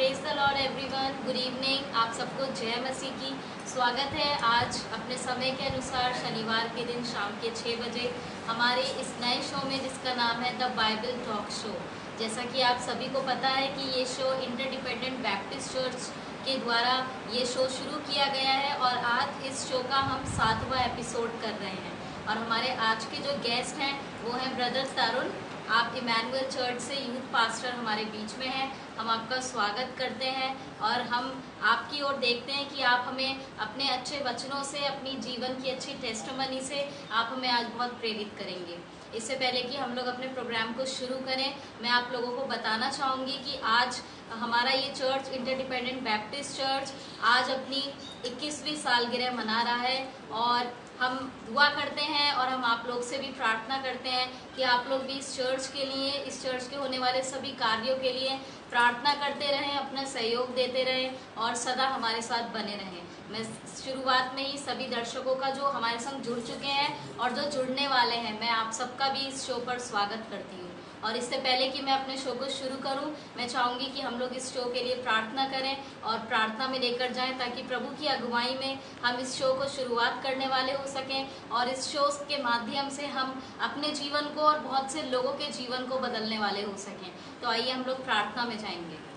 Praise the Lord everyone, good evening. आप सबको जय मसीह की स्वागत है। आज अपने समय के अनुसार शनिवार के दिन शाम के 6 बजे हमारे इस नए शो में जिसका नाम है द बाइबल टॉक शो। जैसा कि आप सभी को पता है कि ये शो इंटरडिपेंडेंट बैप्टिस्ट चर्च के द्वारा ये शो शुरू किया गया है और आज इस शो का हम 7वां एपिसोड कर रहे हैं। और हमारे आज के जो गेस्ट हैं वो हैं ब्रदर तरुण। आप इमैनुअल चर्च से यूथ पास्टर हमारे बीच में हैं। हम आपका स्वागत करते हैं और हम आपकी ओर देखते हैं कि आप हमें अपने अच्छे वचनों से, अपनी जीवन की अच्छी टेस्टमनी से आप हमें आज बहुत प्रेरित करेंगे। इससे पहले कि हम लोग अपने प्रोग्राम को शुरू करें, मैं आप लोगों को बताना चाहूँगी कि आज हमारा ये चर्च इंटरडिपेंडेंट बैप्टिस्ट चर्च आज अपनी 21वीं सालगिरह मना रहा है और हम दुआ करते हैं और हम आप लोग से भी प्रार्थना करते हैं कि आप लोग भी इस चर्च के लिए, इस चर्च के होने वाले सभी कार्यों के लिए प्रार्थना करते रहें, अपना सहयोग देते रहें और सदा हमारे साथ बने रहें। मैं शुरुआत में ही सभी दर्शकों का जो हमारे संग जुड़ चुके हैं और जो जुड़ने वाले हैं, मैं आप सबका भी इस शो पर स्वागत करती हूँ। और इससे पहले कि मैं अपने शो को शुरू करूं, मैं चाहूँगी कि हम लोग इस शो के लिए प्रार्थना करें और प्रार्थना में लेकर जाएं ताकि प्रभु की अगुवाई में हम इस शो को शुरुआत करने वाले हो सकें और इस शो के माध्यम से हम अपने जीवन को और बहुत से लोगों के जीवन को बदलने वाले हो सकें। तो आइए हम लोग प्रार्थना में जाएंगे।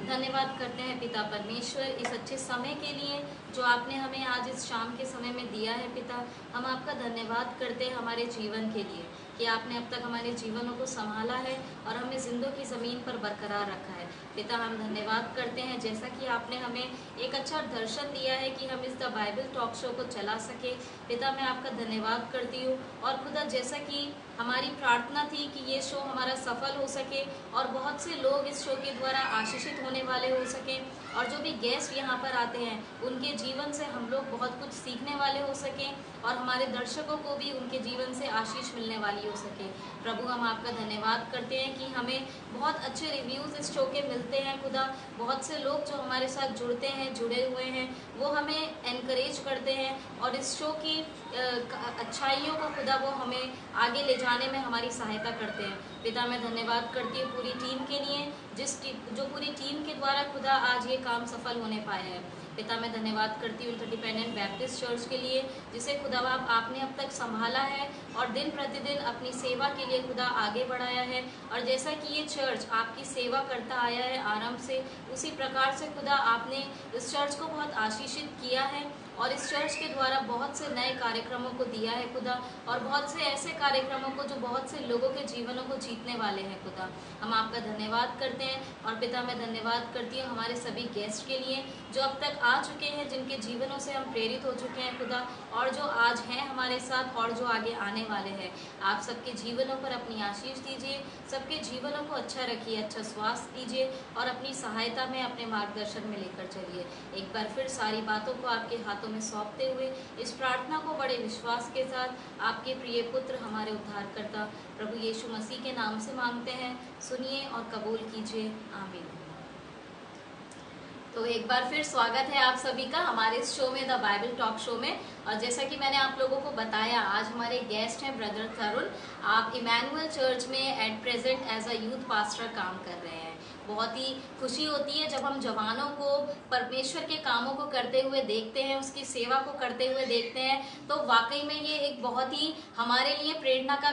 धन्यवाद करते हैं पिता परमेश्वर इस अच्छे समय के लिए जो आपने हमें आज इस शाम के समय में दिया है। पिता, हम आपका धन्यवाद करते हैं हमारे जीवन के लिए कि आपने अब तक हमारे जीवनों को संभाला है और हमें जिंदों की ज़मीन पर बरकरार रखा है। पिता, हम धन्यवाद करते हैं जैसा कि आपने हमें एक अच्छा दर्शन दिया है कि हम इस द बाइबल टॉक शो को चला सके। पिता, मैं आपका धन्यवाद करती हूँ और खुदा जैसा कि हमारी प्रार्थना थी कि ये शो हमारा सफल हो सके और बहुत से लोग इस शो के द्वारा आशीषित होने वाले हो सकें और जो भी गेस्ट यहाँ पर आते हैं उनके जीवन से हम लोग बहुत कुछ सीखने वाले हो सकें और हमारे दर्शकों को भी उनके जीवन से आशीष मिलने वाली हो सके। प्रभु, हम आपका धन्यवाद करते हैं कि हमें बहुत अच्छे रिव्यूज़ इस शो के मिलते हैं। खुदा, बहुत से लोग जो हमारे साथ जुड़ते हैं, जुड़े हुए हैं, वो हमें एनकरेज करते हैं और इस शो की अच्छाइयों को खुदा वो हमें आगे ले जाने में हमारी सहायता करते हैं। पिता, मैं धन्यवाद करती हूँ पूरी टीम के लिए जो पूरी टीम के द्वारा खुदा आज ये काम सफल होने पाया है। पिता, मैं धन्यवाद करती हूँ इंटरडिपेंडेंट बैप्टिस्ट चर्च के लिए जिसे खुदा बाप आपने अब तक संभाला है और दिन प्रतिदिन अपनी सेवा के लिए खुदा आगे बढ़ाया है। और जैसा कि ये चर्च आपकी सेवा करता आया है आरंभ से, उसी प्रकार से खुदा आपने इस चर्च को बहुत आशीषित किया है और इस चर्च के द्वारा बहुत से नए कार्यक्रमों को दिया है खुदा और बहुत से ऐसे कार्यक्रमों को जो बहुत से लोगों के जीवनों को जीतने वाले हैं। खुदा, हम आपका धन्यवाद करते हैं और पिता, मैं धन्यवाद करती हूँ हमारे सभी गेस्ट के लिए जो अब तक आ चुके हैं, जिनके जीवनों से हम प्रेरित हो चुके हैं खुदा, और जो आज हैं हमारे साथ और जो आगे आने वाले हैं। आप सबके जीवनों पर अपनी आशीष दीजिए, सबके जीवनों को अच्छा रखिए, अच्छा स्वास्थ्य दीजिए और अपनी सहायता में, अपने मार्गदर्शन में लेकर चलिए। एक बार फिर सारी बातों को आपके हाथों में सौंपते हुए इस प्रार्थना को बड़े विश्वास के साथ आपके प्रिय पुत्र हमारे उद्धारकर्ता प्रभु यीशु मसीह के नाम से मांगते हैं, सुनिए और कबूल कीजिए। आमीन। तो एक बार फिर स्वागत है आप सभी का हमारे इस शो में, द बाइबल टॉक शो में। और जैसा कि मैंने आप लोगों को बताया, आज हमारे गेस्ट हैं ब्रदर तरुण। आप इमैनुअल चर्च में at present as a youth pastor काम कर रहे हैं। बहुत ही खुशी होती है जब हम जवानों को परमेश्वर के कामों को करते हुए देखते हैं, उसकी सेवा को करते हुए देखते हैं। तो वाकई में ये एक बहुत ही हमारे लिए प्रेरणा का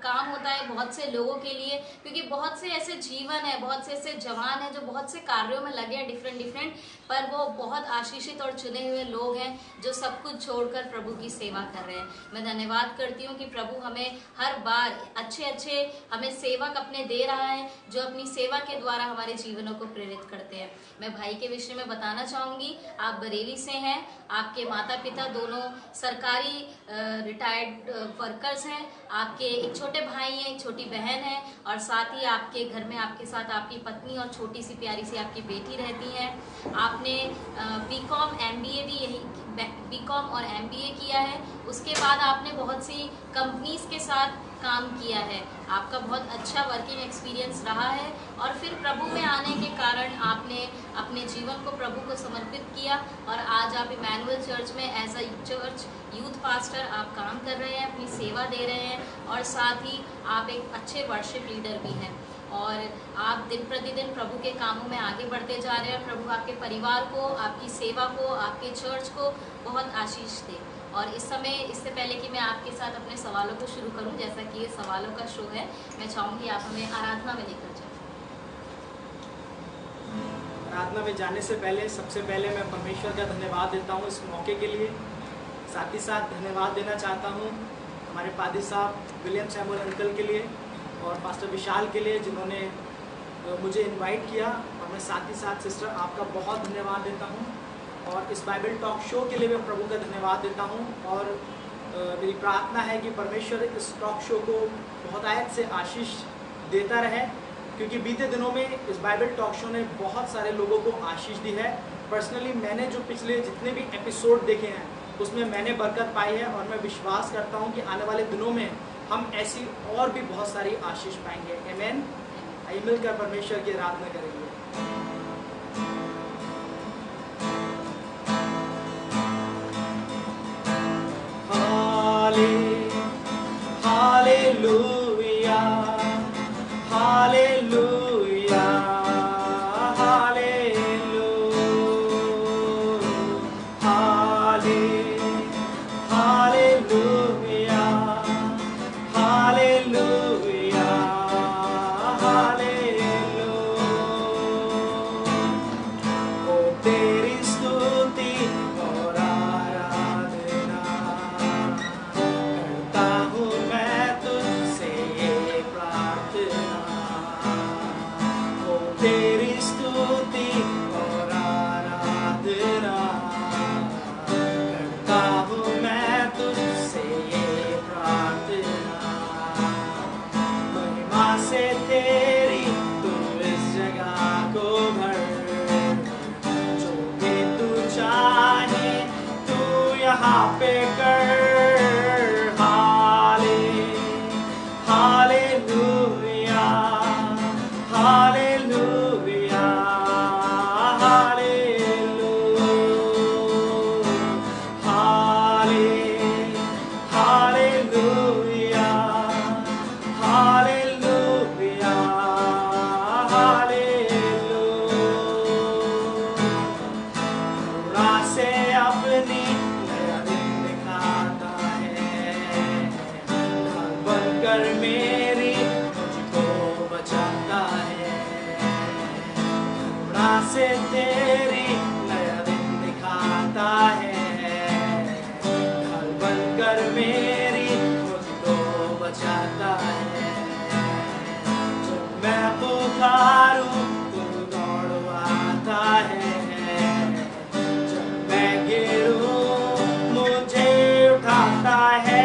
काम होता है, बहुत से लोगों के लिए, क्योंकि बहुत से ऐसे जीवन है, बहुत से ऐसे जवान हैं जो बहुत से कार्यों में लगे हैं डिफरेंट, पर वो बहुत आशीषित और चुने हुए लोग हैं जो सब कुछ छोड़कर प्रभु की सेवा कर रहे हैं। मैं धन्यवाद करती हूँ कि प्रभु हमें हर बार अच्छे हमें सेवक अपने दे रहा है जो अपनी सेवा के द्वारा हमारे जीवनों को प्रेरित करते हैं। मैं भाई के विषय में बताना चाहूँगी, आप बरेली से हैं, आपके माता पिता दोनों सरकारी रिटायर्ड वर्कर्स हैं, आपके एक छोटे भाई हैं, एक छोटी बहन है और साथ ही आपके घर में आपके साथ आपकी पत्नी और छोटी सी प्यारी सी आपकी बेटी रहती है। आपने बीकॉम एमबीए भी यही बीकॉम और एमबीए किया है। उसके बाद आपने बहुत सी कंपनीज के साथ काम किया है, आपका बहुत अच्छा वर्किंग एक्सपीरियंस रहा है और फिर प्रभु में आने के कारण आपने अपने जीवन को प्रभु को समर्पित किया और आज आप इमैनुअल चर्च में as a church youth pastor आप काम कर रहे हैं, अपनी सेवा दे रहे हैं और साथ ही आप एक अच्छे वर्शिप लीडर भी हैं और आप दिन प्रतिदिन प्रभु के कामों में आगे बढ़ते जा रहे हैं। प्रभु आपके परिवार को, आपकी सेवा को, आपके चर्च को बहुत आशीष दे। और इस समय, इससे पहले कि मैं आपके साथ अपने सवालों को शुरू करूं, जैसा कि ये सवालों का शो है, मैं चाहूँगी आप हमें आराधना में लेकर जाएं। आराधना में जाने से पहले सबसे पहले मैं परमेश्वर का धन्यवाद देता हूँ इस मौके के लिए। साथ ही साथ धन्यवाद देना चाहता हूँ हमारे पादी साहब विलियम सैमुअल अंकल के लिए और पास्टर विशाल के लिए जिन्होंने मुझे इनवाइट किया, और मैं साथ ही साथ सिस्टर आपका बहुत धन्यवाद देता हूँ और इस बाइबल टॉक शो के लिए मैं प्रभु का धन्यवाद देता हूँ। और मेरी प्रार्थना है कि परमेश्वर इस टॉक शो को बहुत आयत से आशीष देता रहे, क्योंकि बीते दिनों में इस बाइबल टॉक शो ने बहुत सारे लोगों को आशीष दी है। पर्सनली मैंने जो पिछले जितने भी एपिसोड देखे हैं उसमें मैंने बरकत पाई है और मैं विश्वास करता हूँ कि आने वाले दिनों में हम ऐसी और भी बहुत सारी आशीष पाएंगे। आमीन। आइए मिलकर परमेश्वर की आराधना करेंगे। हालेलुया, हालेलुया, से तेरी नया दिन दिखाता है, ढाल बनकर मेरी मुझको बचाता है। जब मैं पुकारूं तू दौड़वाता है, जब मैं गिरूं मुझे उठाता है।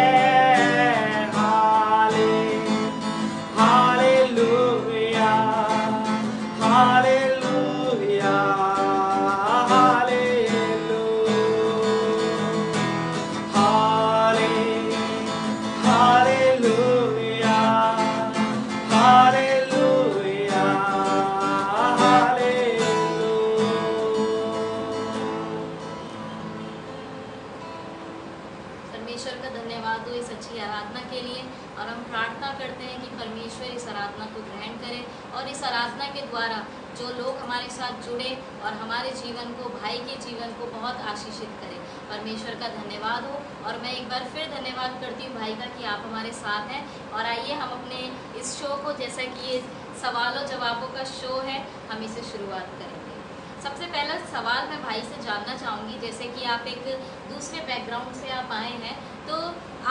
जो लोग हमारे साथ जुड़े और हमारे जीवन को, भाई के जीवन को बहुत आशीषित करें। परमेश्वर का धन्यवाद हो। और मैं एक बार फिर धन्यवाद करती हूँ भाई का कि आप हमारे साथ हैं। और आइए हम अपने इस शो को, जैसा कि ये सवालों जवाबों का शो है, हम इसे शुरुआत करेंगे। सबसे पहला सवाल मैं भाई से जानना चाहूँगी, जैसे कि आप एक दूसरे बैकग्राउंड से आप आए हैं, तो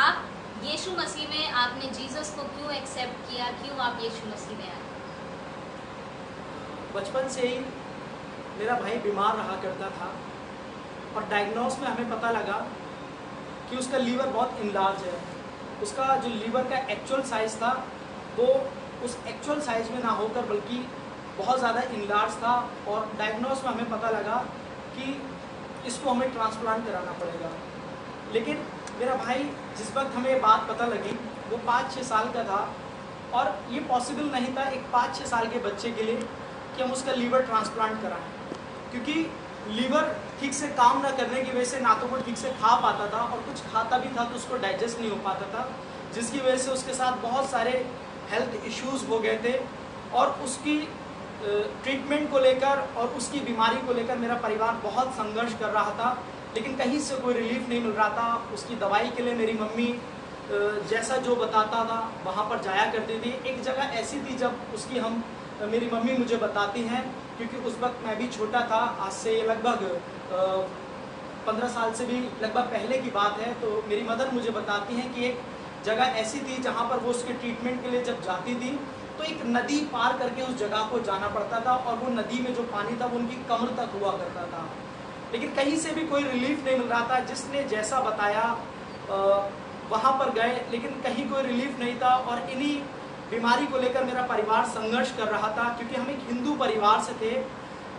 आप यीशु मसीह में आपने जीसस को क्यों एक्सेप्ट किया, क्यों आप यीशु मसीह में आए? बचपन से ही मेरा भाई बीमार रहा करता था और डायग्नोस में हमें पता लगा कि उसका लीवर बहुत इनलार्ज है। उसका जो लीवर का एक्चुअल साइज़ था वो उस एक्चुअल साइज़ में ना होकर बल्कि बहुत ज़्यादा इनलार्ज था, और डायग्नोस में हमें पता लगा कि इसको हमें ट्रांसप्लांट कराना पड़ेगा। लेकिन मेरा भाई जिस वक्त हमें ये बात पता लगी वो 5-6 साल का था, और ये पॉसिबल नहीं था एक 5-6 साल के बच्चे के लिए कि हम उसका लीवर ट्रांसप्लांट कराएं, क्योंकि लीवर ठीक से काम ना करने की वजह से ना तो वो ठीक से खा पाता था, और कुछ खाता भी था तो उसको डाइजेस्ट नहीं हो पाता था, जिसकी वजह से उसके साथ बहुत सारे हेल्थ इश्यूज़ हो गए थे। और उसकी ट्रीटमेंट को लेकर और उसकी बीमारी को लेकर मेरा परिवार बहुत संघर्ष कर रहा था, लेकिन कहीं से कोई रिलीफ नहीं मिल रहा था। उसकी दवाई के लिए मेरी मम्मी जैसा जो बताता था वहाँ पर जाया करती थी। एक जगह ऐसी थी जब उसकी मेरी मम्मी मुझे बताती हैं, क्योंकि उस वक्त मैं भी छोटा था, आज से लगभग 15 साल से भी लगभग पहले की बात है, तो मेरी मदर मुझे बताती हैं कि एक जगह ऐसी थी जहाँ पर वो उसके ट्रीटमेंट के लिए जब जाती थी तो एक नदी पार करके उस जगह को जाना पड़ता था, और वो नदी में जो पानी था वो उनकी कमर तक हुआ करता था, लेकिन कहीं से भी कोई रिलीफ नहीं मिल रहा था। जिसने जैसा बताया वहाँ पर गए, लेकिन कहीं कोई रिलीफ नहीं था, और इन्हीं बीमारी को लेकर मेरा परिवार संघर्ष कर रहा था। क्योंकि हम एक हिंदू परिवार से थे,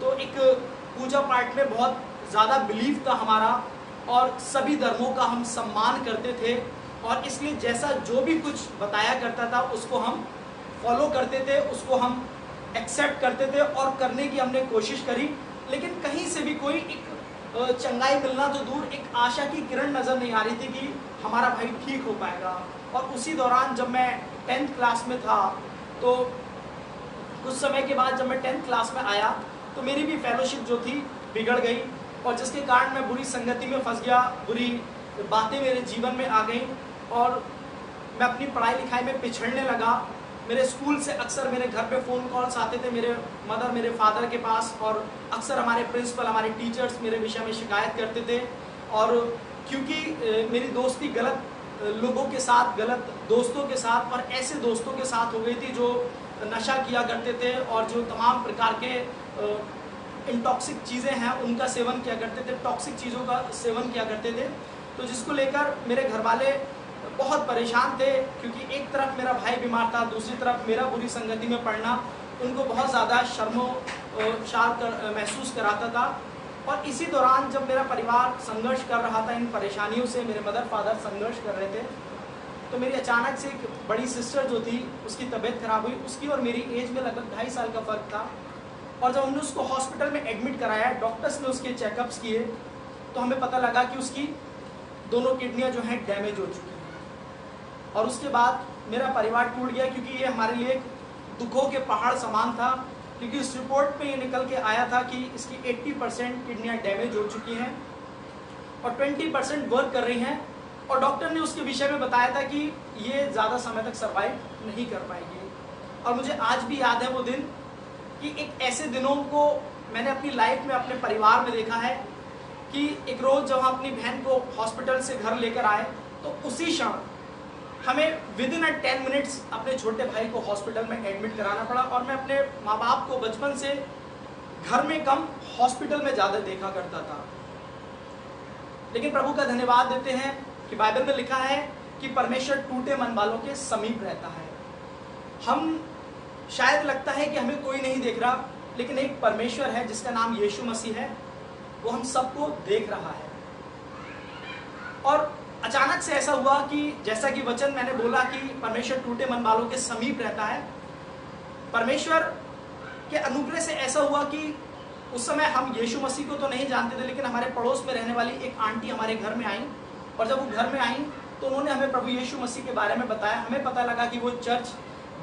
तो एक पूजा पाठ में बहुत ज़्यादा बिलीफ था हमारा, और सभी धर्मों का हम सम्मान करते थे, और इसलिए जैसा जो भी कुछ बताया करता था उसको हम फॉलो करते थे, उसको हम एक्सेप्ट करते थे और करने की हमने कोशिश करी, लेकिन कहीं से भी कोई एक चंगाई मिलना तो दूर, एक आशा की किरण नज़र नहीं आ रही थी कि हमारा भाई ठीक हो पाएगा। और उसी दौरान जब मैं 10th क्लास में था, तो कुछ समय के बाद जब मैं 10th क्लास में आया तो मेरी भी फेलोशिप जो थी बिगड़ गई, और जिसके कारण मैं बुरी संगति में फंस गया, बुरी बातें मेरे जीवन में आ गई, और मैं अपनी पढ़ाई लिखाई में पिछड़ने लगा। मेरे स्कूल से अक्सर मेरे घर पे फ़ोन कॉल्स आते थे, मेरे मदर मेरे फादर के पास, और अक्सर हमारे प्रिंसिपल हमारे टीचर्स मेरे विषय में शिकायत करते थे। और क्योंकि मेरी दोस्ती गलत लोगों के साथ, गलत दोस्तों के साथ, और ऐसे दोस्तों के साथ हो गई थी जो नशा किया करते थे और जो तमाम प्रकार के इंटॉक्सिक चीज़ें हैं उनका सेवन किया करते थे, टॉक्सिक चीज़ों का सेवन किया करते थे, तो जिसको लेकर मेरे घर वाले बहुत परेशान थे। क्योंकि एक तरफ मेरा भाई बीमार था, दूसरी तरफ मेरा बुरी संगति में पड़ना उनको बहुत ज़्यादा शर्मोशार महसूस कराता था। और इसी दौरान जब मेरा परिवार संघर्ष कर रहा था इन परेशानियों से, मेरे मदर फादर संघर्ष कर रहे थे, तो मेरी अचानक से एक बड़ी सिस्टर जो थी उसकी तबीयत खराब हुई। उसकी और मेरी एज में लगभग 2.5 साल का फ़र्क था, और जब हमने उसको हॉस्पिटल में एडमिट कराया, डॉक्टर्स ने उसके चेकअप्स किए, तो हमें पता लगा कि उसकी दोनों किडनियाँ जो हैं डैमेज हो चुकी हैं। और उसके बाद मेरा परिवार टूट गया, क्योंकि ये हमारे लिए एक दुखों के पहाड़ समान था। क्योंकि इस रिपोर्ट में ये निकल के आया था कि इसकी 80% किडनियाँ डैमेज हो चुकी हैं और 20% वर्क कर रही हैं, और डॉक्टर ने उसके विषय में बताया था कि ये ज़्यादा समय तक सर्वाइव नहीं कर पाएगी। और मुझे आज भी याद है वो दिन, कि एक ऐसे दिनों को मैंने अपनी लाइफ में अपने परिवार में देखा है कि एक रोज़ जब हम अपनी बहन को हॉस्पिटल से घर लेकर आए, तो उसी क्षण हमें विदिन 10 मिनट्स अपने छोटे भाई को हॉस्पिटल में एडमिट कराना पड़ा। और मैं अपने माँ बाप को बचपन से घर में कम हॉस्पिटल में ज़्यादा देखा करता था, लेकिन प्रभु का धन्यवाद देते हैं कि बाइबल में लिखा है कि परमेश्वर टूटे मन वालों के समीप रहता है। हम शायद लगता है कि हमें कोई नहीं देख रहा, लेकिन एक परमेश्वर है जिसका नाम यीशु मसीह है, वो हम सबको देख रहा है। और अचानक से ऐसा हुआ कि जैसा कि वचन मैंने बोला कि परमेश्वर टूटे मन वालों के समीप रहता है, परमेश्वर के अनुग्रह से ऐसा हुआ कि उस समय हम यीशु मसीह को तो नहीं जानते थे, लेकिन हमारे पड़ोस में रहने वाली एक आंटी हमारे घर में आई, और जब वो घर में आई तो उन्होंने हमें प्रभु यीशु मसीह के बारे में बताया। हमें पता लगा कि वो चर्च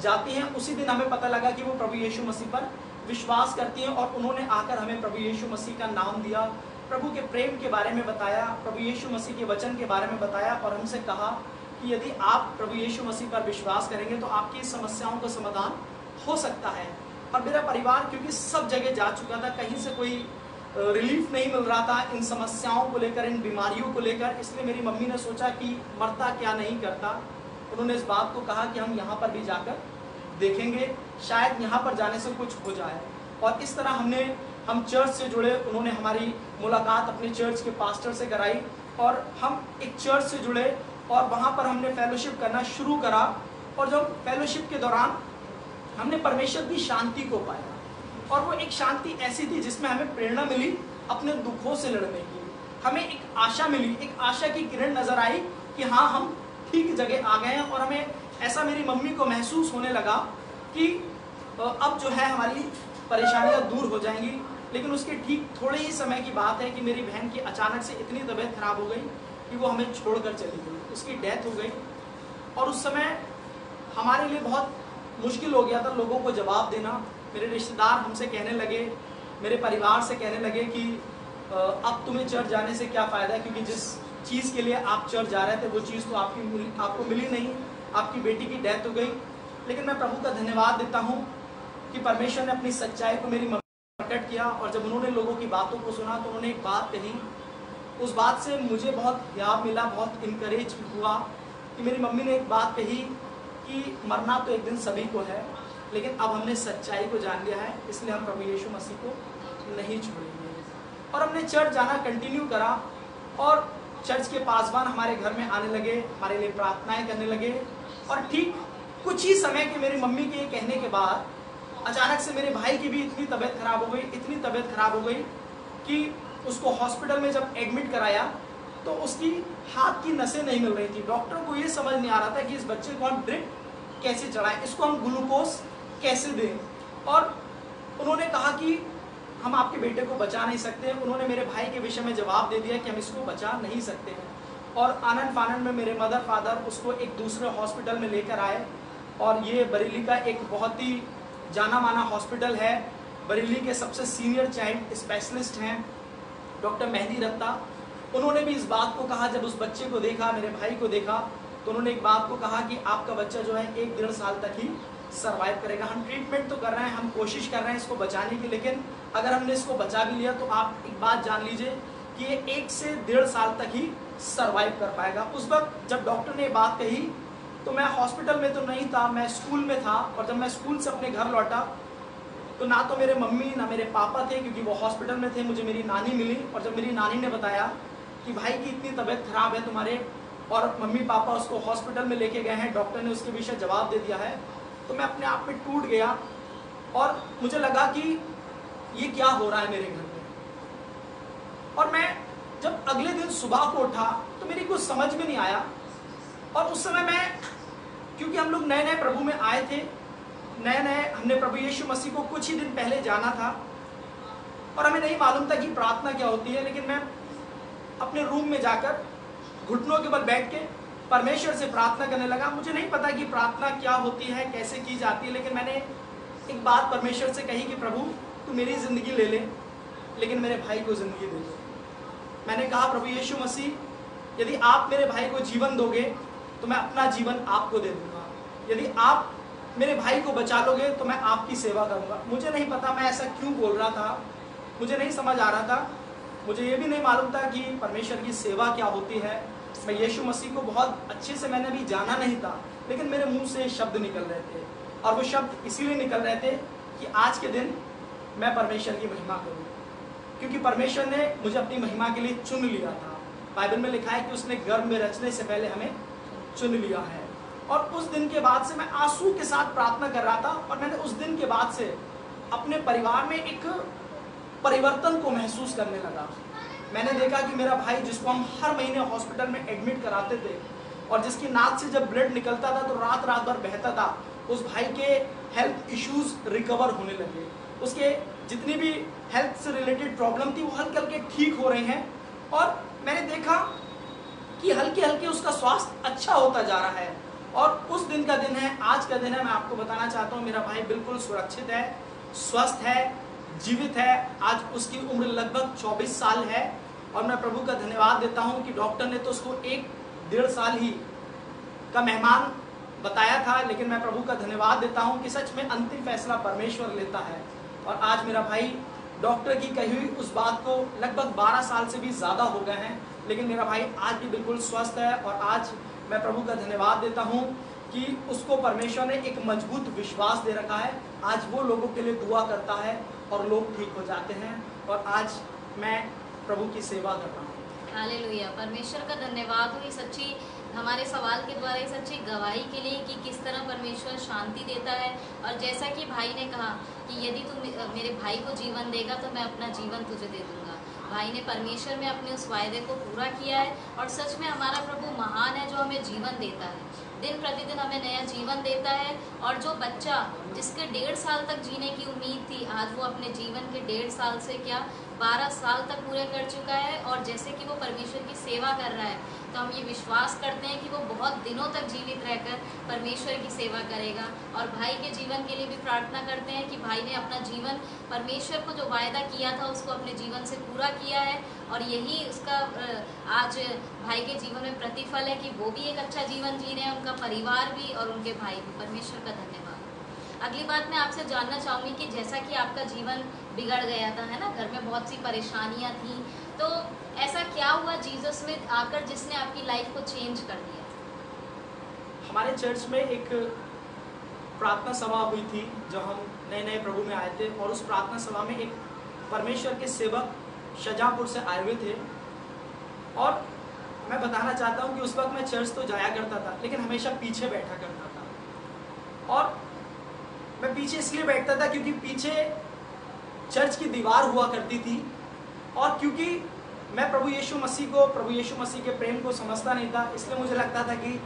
जाती हैं, उसी दिन हमें पता लगा कि वो प्रभु यीशु मसीह पर विश्वास करती हैं, और उन्होंने आकर हमें प्रभु यीशु मसीह का नाम दिया, प्रभु के प्रेम के बारे में बताया, प्रभु यीशु मसीह के वचन के बारे में बताया, और हमसे कहा कि यदि आप प्रभु यीशु मसीह पर विश्वास करेंगे तो आपकी समस्याओं का समाधान हो सकता है। और मेरा परिवार क्योंकि सब जगह जा चुका था, कहीं से कोई रिलीफ नहीं मिल रहा था इन समस्याओं को लेकर, इन बीमारियों को लेकर, इसलिए मेरी मम्मी ने सोचा कि मरता क्या नहीं करता। उन्होंने इस बात को कहा कि हम यहाँ पर भी जाकर देखेंगे, शायद यहाँ पर जाने से कुछ हो जाए। और इस तरह हम चर्च से जुड़े, उन्होंने हमारी मुलाकात अपने चर्च के पास्टर से कराई, और हम एक चर्च से जुड़े, और वहाँ पर हमने फेलोशिप करना शुरू करा। और जब फेलोशिप के दौरान हमने परमेश्वर की शांति को पाया, और वो एक शांति ऐसी थी जिसमें हमें प्रेरणा मिली अपने दुखों से लड़ने की। हमें एक आशा मिली, एक आशा की किरण नजर आई कि हाँ हम ठीक जगह आ गए हैं। और हमें ऐसा मेरी मम्मी को महसूस होने लगा कि अब जो है हमारी परेशानियां दूर हो जाएंगी। लेकिन उसके ठीक थोड़े ही समय की बात है कि मेरी बहन की अचानक से इतनी तबीयत खराब हो गई कि वो हमें छोड़कर चली गई, उसकी डेथ हो गई। और उस समय हमारे लिए बहुत मुश्किल हो गया था लोगों को जवाब देना। मेरे रिश्तेदार हमसे कहने लगे, मेरे परिवार से कहने लगे कि अब तुम्हें चर्च जाने से क्या फ़ायदा है, क्योंकि जिस चीज़ के लिए आप चर्च जा रहे थे वो चीज़ तो आपको मिली नहीं, आपकी बेटी की डेथ हो गई। लेकिन मैं प्रभु का धन्यवाद देता हूँ कि परमेश्वर ने अपनी सच्चाई को मेरी प्रकट किया। और जब उन्होंने लोगों की बातों को सुना तो उन्होंने एक बात कही, उस बात से मुझे बहुत याद मिला, बहुत इनकरेज हुआ कि मेरी मम्मी ने एक बात कही कि मरना तो एक दिन सभी को है, लेकिन अब हमने सच्चाई को जान लिया है, इसलिए हम प्रभु यीशु मसीह को नहीं छोड़ेंगे। और हमने चर्च जाना कंटिन्यू करा और चर्च के पासवान हमारे घर में आने लगे, हमारे लिए प्रार्थनाएं करने लगे। और ठीक कुछ ही समय के मेरी मम्मी के कहने के बाद अचानक से मेरे भाई की भी इतनी तबीयत खराब हो गई, इतनी तबीयत खराब हो गई कि उसको हॉस्पिटल में जब एडमिट कराया तो उसकी हाथ की नसें नहीं मिल रही थी। डॉक्टर को ये समझ नहीं आ रहा था कि इस बच्चे को हम ड्रिप कैसे चढ़ाएं, इसको हम ग्लूकोज कैसे दें। और उन्होंने कहा कि हम आपके बेटे को बचा नहीं सकते। उन्होंने मेरे भाई के विषय में जवाब दे दिया कि हम इसको बचा नहीं सकते हैं। और आनंद फानंद में मेरे मदर फादर उसको एक दूसरे हॉस्पिटल में लेकर आए। और ये बरेली का एक बहुत ही जाना माना हॉस्पिटल है। बरेली के सबसे सीनियर चाइल्ड स्पेशलिस्ट हैं डॉक्टर मेहदी रत्ता। उन्होंने भी इस बात को कहा, जब उस बच्चे को देखा, मेरे भाई को देखा, तो उन्होंने एक बात को कहा कि आपका बच्चा जो है 1-1.5 साल तक ही सर्वाइव करेगा। हम ट्रीटमेंट तो कर रहे हैं, हम कोशिश कर रहे हैं इसको बचाने की, लेकिन अगर हमने इसको बचा भी लिया तो आप एक बात जान लीजिए कि ये 1 से 1.5 साल तक ही सर्वाइव कर पाएगा। उस वक्त जब डॉक्टर ने ये बात कही तो मैं हॉस्पिटल में तो नहीं था, मैं स्कूल में था। और जब मैं स्कूल से अपने घर लौटा तो ना तो मेरे मम्मी ना मेरे पापा थे, क्योंकि वो हॉस्पिटल में थे। मुझे मेरी नानी मिली और जब मेरी नानी ने बताया कि भाई की इतनी तबीयत खराब है तुम्हारे, और मम्मी पापा उसको हॉस्पिटल में लेके गए हैं, डॉक्टर ने उसके विषय जवाब दे दिया है, तो मैं अपने आप में टूट गया। और मुझे लगा कि ये क्या हो रहा है मेरे घर में। और मैं जब अगले दिन सुबह को उठा तो मेरी कुछ समझ में नहीं आया। और उस समय मैं, क्योंकि हम लोग नए नए प्रभु में आए थे, नए नए हमने प्रभु यीशु मसीह को कुछ ही दिन पहले जाना था और हमें नहीं मालूम था कि प्रार्थना क्या होती है। लेकिन मैं अपने रूम में जाकर घुटनों के बल बैठ के परमेश्वर से प्रार्थना करने लगा। मुझे नहीं पता कि प्रार्थना क्या होती है, कैसे की जाती है, लेकिन मैंने एक बात परमेश्वर से कही कि प्रभु तू मेरी ज़िंदगी ले ले, लेकिन मेरे भाई को ज़िंदगी दे दे। मैंने कहा प्रभु यीशु मसीह, यदि आप मेरे भाई को जीवन दोगे तो मैं अपना जीवन आपको दे दूंगा, यदि आप मेरे भाई को बचा लोगे तो मैं आपकी सेवा करूंगा। मुझे नहीं पता मैं ऐसा क्यों बोल रहा था, मुझे नहीं समझ आ रहा था। मुझे ये भी नहीं मालूम था कि परमेश्वर की सेवा क्या होती है। मैं यीशु मसीह को बहुत अच्छे से मैंने भी जाना नहीं था, लेकिन मेरे मुंह से शब्द निकल रहे थे। और वो शब्द इसीलिए निकल रहे थे कि आज के दिन मैं परमेश्वर की महिमा करूँ, क्योंकि परमेश्वर ने मुझे अपनी महिमा के लिए चुन लिया था। बाइबल में लिखा है कि उसने गर्भ में रचने से पहले हमें चुन लिया है। और उस दिन के बाद से मैं आंसू के साथ प्रार्थना कर रहा था। और मैंने उस दिन के बाद से अपने परिवार में एक परिवर्तन को महसूस करने लगा। मैंने देखा कि मेरा भाई, जिसको हम हर महीने हॉस्पिटल में एडमिट कराते थे और जिसकी नाक से जब ब्लड निकलता था तो रात रात भर बहता था, उस भाई के हेल्थ इश्यूज रिकवर होने लगे। उसके जितनी भी हेल्थ से रिलेटेड प्रॉब्लम थी वो हल्के हल्के ठीक हो रहे हैं। और मैंने देखा कि हल्के हल्के उसका स्वास्थ्य अच्छा होता जा रहा है। और उस दिन का दिन है, आज का दिन है। मैं आपको बताना चाहता हूँ मेरा भाई बिल्कुल सुरक्षित है, स्वस्थ है, जीवित है। आज उसकी उम्र लगभग 24 साल है। और मैं प्रभु का धन्यवाद देता हूँ कि डॉक्टर ने तो उसको 1-1.5 साल ही का मेहमान बताया था, लेकिन मैं प्रभु का धन्यवाद देता हूँ कि सच में अंतिम फैसला परमेश्वर लेता है। और आज मेरा भाई डॉक्टर की कही हुई उस बात को लगभग 12 साल से भी ज़्यादा हो गए हैं, लेकिन मेरा भाई आज भी बिल्कुल स्वस्थ है। और आज मैं प्रभु का धन्यवाद देता हूँ कि उसको परमेश्वर ने एक मजबूत विश्वास दे रखा है। आज वो लोगों के लिए दुआ करता है और लोग ठीक हो जाते हैं। और आज मैं प्रभु की सेवा कर रहा हूँ। हालेलुया, परमेश्वर का धन्यवाद हो इस अच्छी हमारे सवाल के द्वारा इस अच्छी गवाही के लिए कि किस तरह परमेश्वर शांति देता है। और जैसा कि भाई ने कहा कि यदि तू मेरे भाई को जीवन देगा तो मैं अपना जीवन तुझे दे दूंगा। भाई ने परमेश्वर में अपने उस वायदे को पूरा किया है। और सच में हमारा प्रभु महान है, जो हमें जीवन देता है, दिन प्रतिदिन हमें नया जीवन देता है। और जो बच्चा जिसके 1.5 साल तक जीने की उम्मीद थी, आज वो अपने जीवन के 1.5 साल से क्या 12 साल तक पूरे कर चुका है। और जैसे कि वो परमेश्वर की सेवा कर रहा है, तो हम ये विश्वास करते हैं कि वो बहुत दिनों तक जीवित रहकर परमेश्वर की सेवा करेगा। और भाई के जीवन के लिए भी प्रार्थना करते हैं कि भाई ने अपना जीवन परमेश्वर को जो वायदा किया था उसको अपने जीवन से पूरा किया है। और यही उसका आज भाई के जीवन में प्रतिफल है कि वो भी एक अच्छा जीवन जी रहे हैं, उनका परिवार भी और उनके भाई भी। परमेश्वर का धन्यवाद। अगली बात मैं आपसे जानना चाहूँगी कि जैसा कि आपका जीवन बिगड़ गया था, है ना, घर में बहुत सी परेशानियाँ थी, तो ऐसा क्या हुआ जीसस में आकर जिसने आपकी लाइफ को चेंज कर दिया? हमारे चर्च में एक प्रार्थना सभा हुई थी जब हम नए नए प्रभु में आए थे, और उस प्रार्थना सभा में एक परमेश्वर के सेवक शाहजहाँपुर से आए हुए थे। और मैं बताना चाहता हूँ कि उस वक्त मैं चर्च तो जाया करता था, लेकिन हमेशा पीछे बैठा करता था। और मैं पीछे इसलिए बैठता था क्योंकि पीछे चर्च की दीवार हुआ करती थी, और क्योंकि मैं प्रभु यीशु मसीह के प्रेम को समझता नहीं था, इसलिए मुझे लगता था कि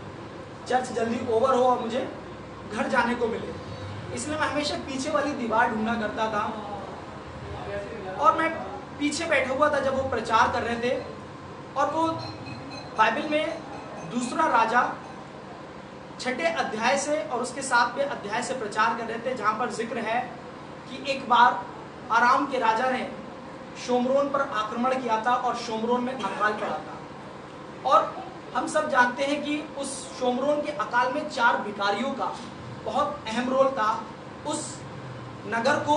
चर्च जल्दी ओवर हो और मुझे घर जाने को मिले। इसलिए मैं हमेशा पीछे वाली दीवार ढूंढा करता था, और मैं पीछे बैठा हुआ था जब वो प्रचार कर रहे थे। और वो बाइबल में दूसरा राजा 6 अध्याय से और उसके 7वें अध्याय से प्रचार कर रहे थे, जहाँ पर जिक्र है कि एक बार आराम के राजा ने शोमरोन पर आक्रमण किया था और शोमरोन में अकाल पड़ा था। और हम सब जानते हैं कि उस शोमरोन के अकाल में 4 भिखारियों का बहुत अहम रोल था उस नगर को,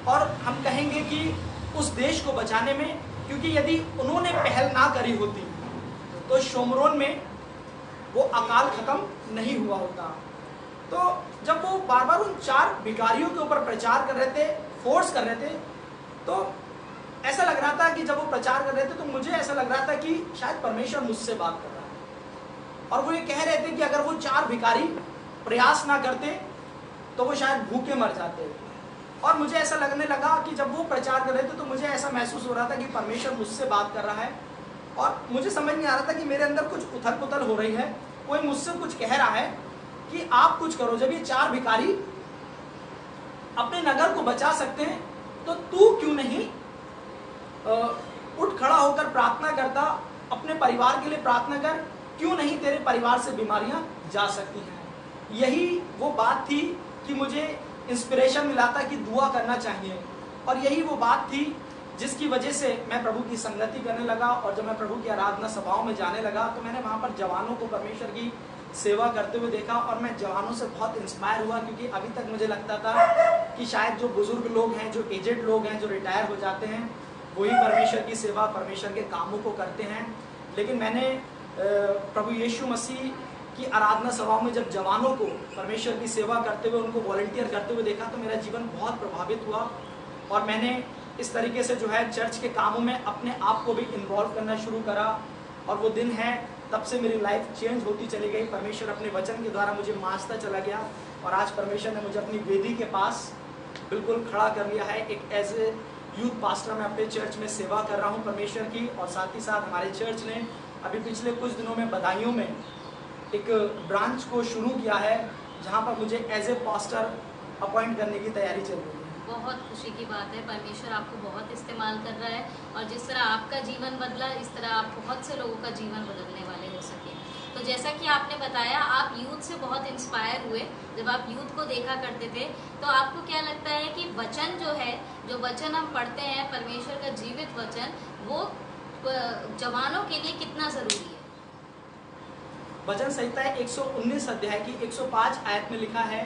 और हम कहेंगे कि उस देश को बचाने में, क्योंकि यदि उन्होंने पहल ना करी होती तो शोमरोन में वो अकाल खत्म नहीं हुआ होता। तो जब वो बार बार उन 4 भिखारियों के ऊपर प्रचार कर रहे थे, फोर्स कर रहे थे, तो ऐसा लग रहा था कि जब वो प्रचार कर रहे थे तो मुझे ऐसा लग रहा था कि शायद परमेश्वर मुझसे बात कर रहा है। और वो ये कह रहे थे कि अगर वो 4 भिखारी प्रयास ना करते तो वो शायद भूखे मर जाते। और मुझे ऐसा लगने लगा कि जब वो प्रचार कर रहे थे तो मुझे ऐसा महसूस हो रहा था कि परमेश्वर मुझसे बात कर रहा है, और मुझे समझ नहीं आ रहा था कि मेरे अंदर कुछ उथल पुथल हो रही है, कोई मुझसे कुछ कह रहा है कि आप कुछ करो। जब ये 4 भिखारी अपने नगर को बचा सकते हैं तो तू क्यों नहीं उठ खड़ा होकर प्रार्थना करता, अपने परिवार के लिए प्रार्थना कर, क्यों नहीं तेरे परिवार से बीमारियां जा सकती हैं। यही वो बात थी कि मुझे इंस्पिरेशन मिला था कि दुआ करना चाहिए, और यही वो बात थी जिसकी वजह से मैं प्रभु की संगति करने लगा। और जब मैं प्रभु की आराधना सभाओं में जाने लगा तो मैंने वहाँ पर जवानों को परमेश्वर की सेवा करते हुए देखा, और मैं जवानों से बहुत इंस्पायर हुआ, क्योंकि अभी तक मुझे लगता था कि शायद जो बुजुर्ग लोग हैं, जो एजेड लोग हैं, जो रिटायर हो जाते हैं, वही परमेश्वर की सेवा, परमेश्वर के कामों को करते हैं। लेकिन मैंने प्रभु यीशु मसीह की आराधना सभाओं में जब जवानों को परमेश्वर की सेवा करते हुए, उनको वॉलंटियर करते हुए देखा तो मेरा जीवन बहुत प्रभावित हुआ, और मैंने इस तरीके से जो है चर्च के कामों में अपने आप को भी इन्वॉल्व करना शुरू करा। और वो दिन है, तब से मेरी लाइफ चेंज होती चली गई। परमेश्वर अपने वचन के द्वारा मुझे मांझता चला गया, और आज परमेश्वर ने मुझे अपनी वेदी के पास बिल्कुल खड़ा कर लिया है। एक एज ए यूथ पास्टर मैं अपने चर्च में सेवा कर रहा हूँ परमेश्वर की, और साथ ही साथ हमारे चर्च ने अभी पिछले कुछ दिनों में बदायूं में एक ब्रांच को शुरू किया है, जहाँ पर मुझे एज ए पास्टर अपॉइंट करने की तैयारी चल रही है। बहुत खुशी की बात है, परमेश्वर आपको बहुत इस्तेमाल कर रहा है, और जिस तरह आपका जीवन बदला, इस तरह आप बहुत से लोगों का जीवन बदलने वाले हो सके। तो जैसा कि आपने बताया, आप यूथ से बहुत इंस्पायर हुए। जब आप यूथ को देखा करते थे तो आपको क्या लगता है कि वचन जो है, जो वचन हम पढ़ते हैं, परमेश्वर का जीवित वचन, वो जवानों के लिए कितना ज़रूरी है? वचन संहिता 119 अध्याय की 105 आयत में लिखा है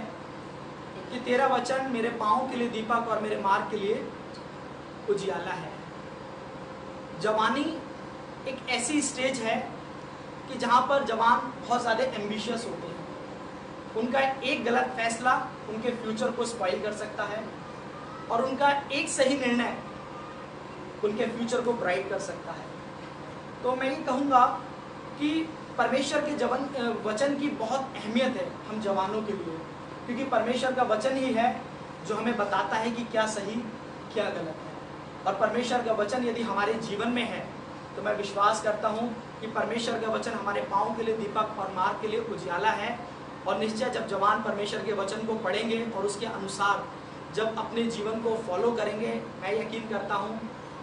कि तेरा वचन मेरे पाँव के लिए दीपक और मेरे मार्ग के लिए उजियाला है। जवानी एक ऐसी स्टेज है कि जहाँ पर जवान बहुत ज़्यादा एम्बिशियस होते हैं। उनका एक गलत फैसला उनके फ्यूचर को स्पॉइल कर सकता है, और उनका एक सही निर्णय उनके फ्यूचर को ब्राइट कर सकता है। तो मैं ये कहूँगा कि परमेश्वर के वचन की बहुत अहमियत है हम जवानों के लिए, क्योंकि परमेश्वर का वचन ही है जो हमें बताता है कि क्या सही क्या गलत है। और परमेश्वर का वचन यदि हमारे जीवन में है तो मैं विश्वास करता हूँ कि परमेश्वर का वचन हमारे पाँव के लिए दीपक और मार्ग के लिए उजियाला है। और निश्चय जब जवान परमेश्वर के वचन को पढ़ेंगे और उसके अनुसार जब अपने जीवन को फॉलो करेंगे, मैं यकीन करता हूँ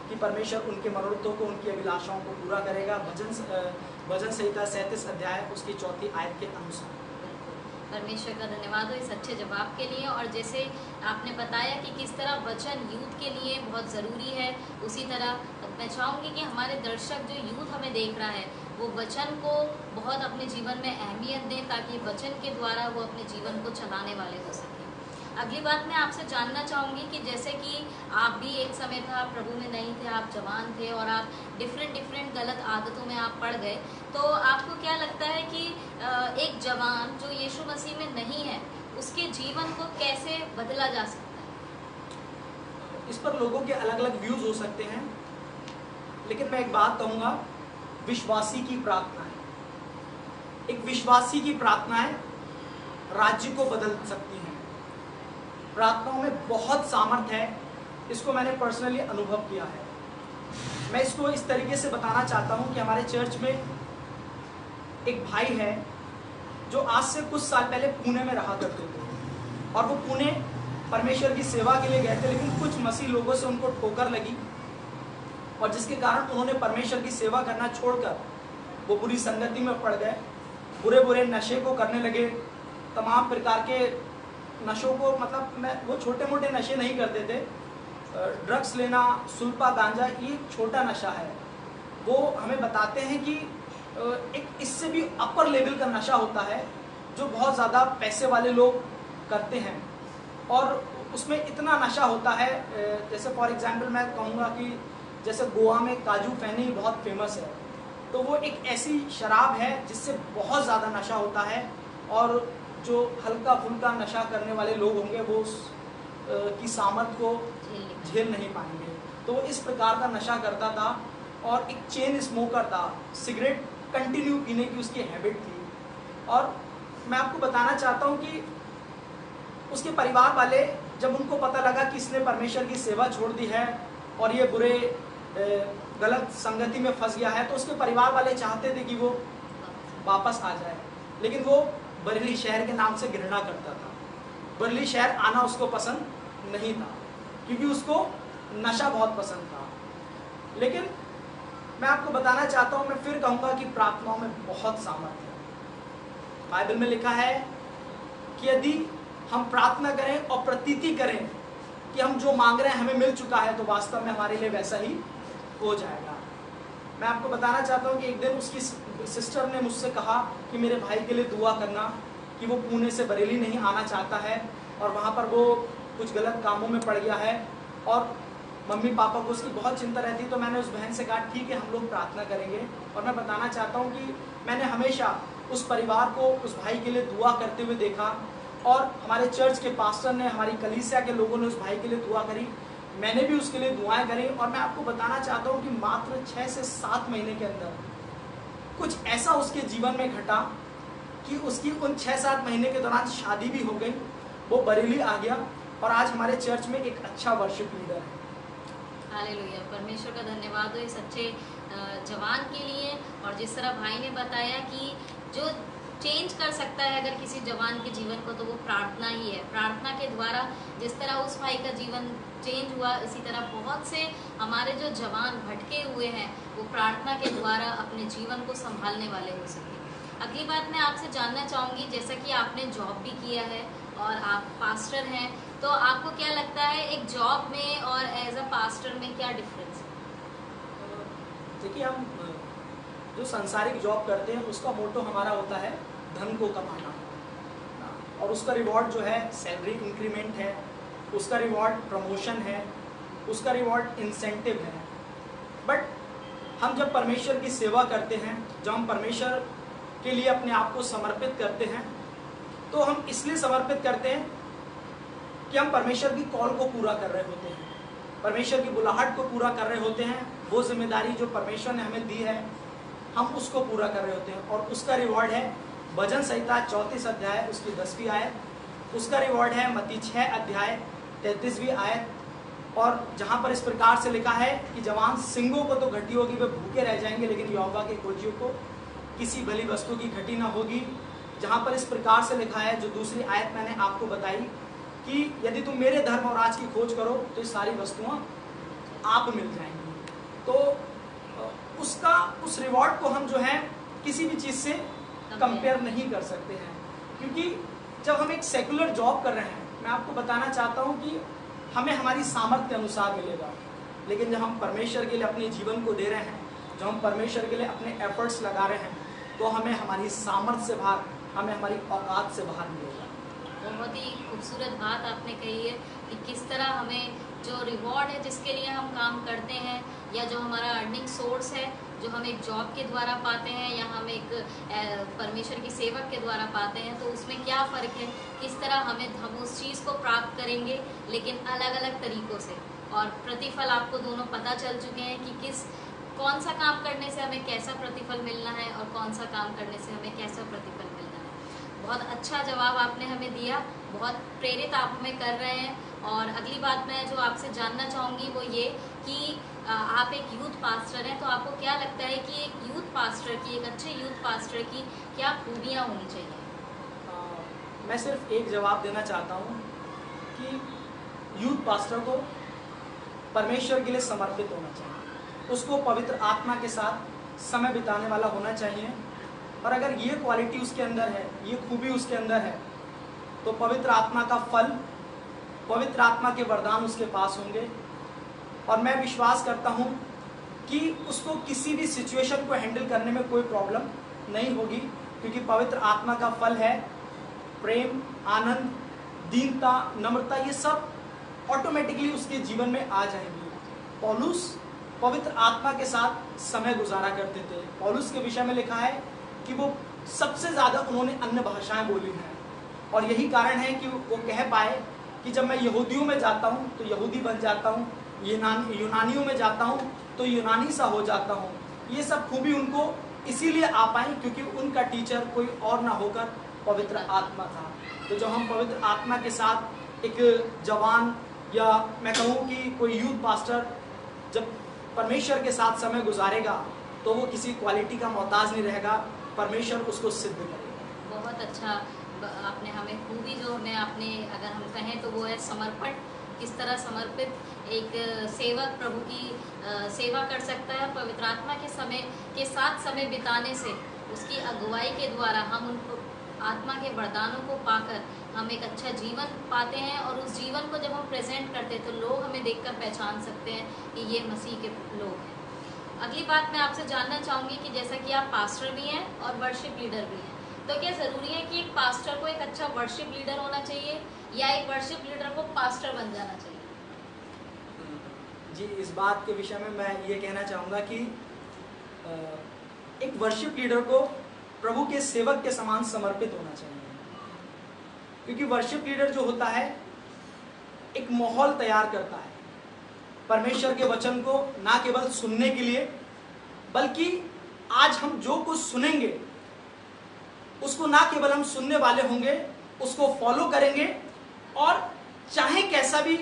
कि परमेश्वर उनके मनोरथों को, उनकी अभिलाषाओं को पूरा करेगा। भजन संहिता 37 अध्याय उसकी 4 आयत के अनुसार। परमेश्वर का धन्यवाद हो इस अच्छे जवाब के लिए। और जैसे आपने बताया कि किस तरह वचन यूथ के लिए बहुत ज़रूरी है, उसी तरह मैं चाहूँगी कि हमारे दर्शक जो यूथ हमें देख रहा है वो वचन को बहुत अपने जीवन में अहमियत दें, ताकि वचन के द्वारा वो अपने जीवन को चलाने वाले हो सकें। अगली बात मैं आपसे जानना चाहूँगी कि जैसे कि आप भी एक समय था प्रभु में नहीं थे, आप जवान थे और आप डिफरेंट गलत आदतों में आप पड़ गए, तो आपको क्या लगता है कि एक जवान जो यीशु मसीह में नहीं है उसके जीवन को कैसे बदला जा सकता है? इस पर लोगों के अलग अलग व्यूज हो सकते हैं, लेकिन मैं एक बात कहूँगा, विश्वासी की प्रार्थनाएं, एक विश्वासी की प्रार्थनाएं राज्य को बदल सकती हैं। प्रार्थनाओं में बहुत सामर्थ है, इसको मैंने पर्सनली अनुभव किया है। मैं इसको इस तरीके से बताना चाहता हूँ कि हमारे चर्च में एक भाई है जो आज से कुछ साल पहले पुणे में रहा करते थे, और वो पुणे परमेश्वर की सेवा के लिए गए थे, लेकिन कुछ मसीह लोगों से उनको ठोकर लगी और जिसके कारण उन्होंने परमेश्वर की सेवा करना छोड़कर वो बुरी संगति में पड़ गए, बुरे नशे को करने लगे, तमाम प्रकार के नशों को, मतलब वो छोटे मोटे नशे नहीं करते थे, ड्रग्स लेना, सुल्फा, गांजा, ये छोटा नशा है। वो हमें बताते हैं कि एक इससे भी अपर लेवल का नशा होता है जो बहुत ज़्यादा पैसे वाले लोग करते हैं, और उसमें इतना नशा होता है, जैसे फॉर एग्जांपल मैं कहूँगा कि जैसे गोवा में काजू फैनी बहुत फेमस है, तो वो एक ऐसी शराब है जिससे बहुत ज़्यादा नशा होता है, और जो हल्का फुल्का नशा करने वाले लोग होंगे वो की सामर्थ को झेल नहीं पाएंगे। तो वो इस प्रकार का नशा करता था, और एक चेन स्मोकर था, सिगरेट कंटिन्यू पीने की उसकी हैबिट थी। और मैं आपको बताना चाहता हूँ कि उसके परिवार वाले जब उनको पता लगा कि इसने परमेश्वर की सेवा छोड़ दी है और ये बुरे गलत संगति में फंस गया है, तो उसके परिवार वाले चाहते थे कि वो वापस आ जाए, लेकिन वो बरेली शहर के नाम से घृणा करता था। बरेली शहर आना उसको पसंद नहीं था, क्योंकि उसको नशा बहुत पसंद था। लेकिन मैं आपको बताना चाहता हूँ, मैं फिर कहूँगा कि प्रार्थनाओं में बहुत सामर्थ्य है। बाइबल में लिखा है कि यदि हम प्रार्थना करें और प्रतीति करें कि हम जो मांग रहे हैं हमें मिल चुका है, तो वास्तव में हमारे लिए वैसा ही हो जाएगा। मैं आपको बताना चाहता हूँ कि एक दिन उसकी सिस्टर ने मुझसे कहा कि मेरे भाई के लिए दुआ करना, कि वो पुणे से बरेली नहीं आना चाहता है और वहाँ पर वो कुछ गलत कामों में पड़ गया है, और मम्मी पापा को उसकी बहुत चिंता रहती। तो मैंने उस बहन से कहा ठीक है, हम लोग प्रार्थना करेंगे। और मैं बताना चाहता हूँ कि मैंने हमेशा उस परिवार को, उस भाई के लिए दुआ करते हुए देखा, और हमारे चर्च के पास्टर ने, हमारी कलीसिया के लोगों ने उस भाई के लिए दुआ करी, मैंने भी उसके लिए दुआएं करी। और मैं आपको बताना चाहता हूँ कि मात्र 6 से 7 महीने के अंदर कुछ ऐसा उसके जीवन में घटा कि उसकी उन 6-7 महीने के दौरान शादी भी हो गई, वो बरेली आ गया, और आज हमारे चर्च में एक अच्छा वर्शिप लीडर है। हालेलुया, परमेश्वर का धन्यवाद हो इस अच्छे जवान के लिए। और जिस तरह भाई ने बताया कि जो चेंज कर सकता है अगर किसी जवान के जीवन को, तो वो प्रार्थना ही है। प्रार्थना के द्वारा जिस तरह उस भाई का जीवन चेंज हुआ, इसी तरह बहुत से हमारे जो जवान भटके हुए हैं वो प्रार्थना के द्वारा अपने जीवन को संभालने वाले हो सके। अगली बात मैं आपसे जानना चाहूँगी, जैसा कि आपने जॉब भी किया है और आप पास्टर हैं, तो आपको क्या लगता है एक जॉब में और एज अ पास्टर में क्या डिफरेंस है? देखिए, हम जो सांसारिक जॉब करते हैं उसका मोटो हमारा होता है धन को कमाना, और उसका रिवॉर्ड जो है सैलरी इंक्रीमेंट है, उसका रिवॉर्ड प्रमोशन है, उसका रिवॉर्ड इंसेंटिव है। बट हम जब परमेश्वर की सेवा करते हैं, जब हम परमेश्वर के लिए अपने आप को समर्पित करते हैं, तो हम इसलिए समर्पित करते हैं कि हम परमेश्वर की कॉल को पूरा कर रहे होते हैं, परमेश्वर की बुलाहट को पूरा कर रहे होते हैं। वो जिम्मेदारी जो परमेश्वर ने हमें दी है, हम उसको पूरा कर रहे होते हैं, और उसका रिवॉर्ड है भजन संहिता 34 अध्याय उसकी 10वीं आयत, उसका रिवॉर्ड है मत्ती 6 अध्याय 33वीं आयत, और जहाँ पर इस प्रकार से लिखा है कि जवान सिंहों को तो घटी होगी, वे भूखे रह जाएंगे, लेकिन यहोवा के खोजियों को किसी भली वस्तु की घटी ना होगी। जहाँ पर इस प्रकार से लिखा है, जो दूसरी आयत मैंने आपको बताई, कि यदि तुम मेरे धर्म और राज की खोज करो तो ये सारी वस्तुएं आप मिल जाएंगी। तो उस रिवॉर्ड को हम जो है किसी भी चीज़ से कंपेयर नहीं कर सकते हैं, क्योंकि जब हम एक सेकुलर जॉब कर रहे हैं, मैं आपको बताना चाहता हूँ कि हमें हमारी सामर्थ्य के अनुसार मिलेगा, लेकिन जब हम परमेश्वर के लिए अपने जीवन को दे रहे हैं, जब हम परमेश्वर के लिए अपने एफर्ट्स लगा रहे हैं, तो हमें हमारी सामर्थ्य से बाहर, हमें हमारी औकात से बाहर मिलेगा। बहुत ही खूबसूरत बात आपने कही है कि किस तरह हमें जो रिवॉर्ड है जिसके लिए हम काम करते हैं, या जो हमारा अर्निंग सोर्स है जो हम एक जॉब के द्वारा पाते हैं या हम एक परमेश्वर की सेवक के द्वारा पाते हैं, तो उसमें क्या फ़र्क है, किस तरह हम उस चीज़ को प्राप्त करेंगे, लेकिन अलग अलग तरीक़ों से। और प्रतिफल आपको दोनों पता चल चुके हैं कि कौन सा काम करने से हमें कैसा प्रतिफल मिलना है और कौन सा काम करने से हमें कैसा प्रतिफल मिलना है। बहुत अच्छा जवाब आपने हमें दिया, बहुत प्रेरित आप हमें कर रहे हैं। और अगली बात मैं जो आपसे जानना चाहूँगी वो ये कि आप एक यूथ पास्टर हैं, तो आपको क्या लगता है कि एक यूथ पास्टर की, एक अच्छे यूथ पास्टर की क्या खूबियाँ होनी चाहिए? मैं सिर्फ एक जवाब देना चाहता हूँ कि यूथ पास्टर को परमेश्वर के लिए समर्पित होना चाहिए, उसको पवित्र आत्मा के साथ समय बिताने वाला होना चाहिए। और अगर ये क्वालिटी उसके अंदर है, ये खूबी उसके अंदर है, तो पवित्र आत्मा का फल, पवित्र आत्मा के वरदान उसके पास होंगे। और मैं विश्वास करता हूँ कि उसको किसी भी सिचुएशन को हैंडल करने में कोई प्रॉब्लम नहीं होगी, क्योंकि पवित्र आत्मा का फल है प्रेम, आनंद, दीनता, नम्रता, ये सब ऑटोमेटिकली उसके जीवन में आ जाएंगी। पौलुस पवित्र आत्मा के साथ समय गुजारा करते थे। पौलुस के विषय में लिखा है कि वो सबसे ज़्यादा उन्होंने अन्य भाषाएं बोली हैं, और यही कारण है कि वो कह पाए कि जब मैं यहूदियों में जाता हूँ तो यहूदी बन जाता हूँ, यूनानियों में जाता हूँ तो यूनानी सा हो जाता हूँ। ये सब खूबी उनको इसीलिए आ पाई क्योंकि उनका टीचर कोई और ना होकर पवित्र आत्मा था। तो जब हम पवित्र आत्मा के साथ एक जवान, या मैं कहूँ कि कोई यूथ पास्टर जब परमेश्वर के साथ समय गुजारेगा, तो वो किसी क्वालिटी का मोहताज नहीं रहेगा, परमेश्वर उसको सिद्ध करेगा। बहुत अच्छा आपने हमें खूबी जो हमें आपने, अगर हम कहें तो वो है समर्पण। किस तरह समर्पित एक सेवक प्रभु की सेवा कर सकता है। पवित्र आत्मा के साथ समय बिताने से, उसकी अगुवाई के द्वारा हम उनको आत्मा के वरदानों को पाकर हम एक अच्छा जीवन पाते हैं, और उस जीवन को जब हम प्रेजेंट करते हैं तो लोग हमें देखकर पहचान सकते हैं कि ये मसीह के लोग हैं। अगली बात मैं आपसे जानना चाहूँगी कि जैसा कि आप पास्टर भी हैं और वर्शिप लीडर भी हैं, तो क्या ज़रूरी है कि एक पास्टर को एक अच्छा वर्शिप लीडर होना चाहिए, या एक वर्शिप लीडर को पास्टर बन जाना चाहिए? जी, इस बात के विषय में मैं ये कहना चाहूँगा कि एक वर्शिप लीडर को प्रभु के सेवक के समान समर्पित होना चाहिए, क्योंकि वर्शिप लीडर जो होता है एक माहौल तैयार करता है परमेश्वर के वचन को ना केवल सुनने के लिए, बल्कि आज हम जो कुछ सुनेंगे उसको ना केवल हम सुनने वाले होंगे, उसको फॉलो करेंगे, और चाहे कैसा भी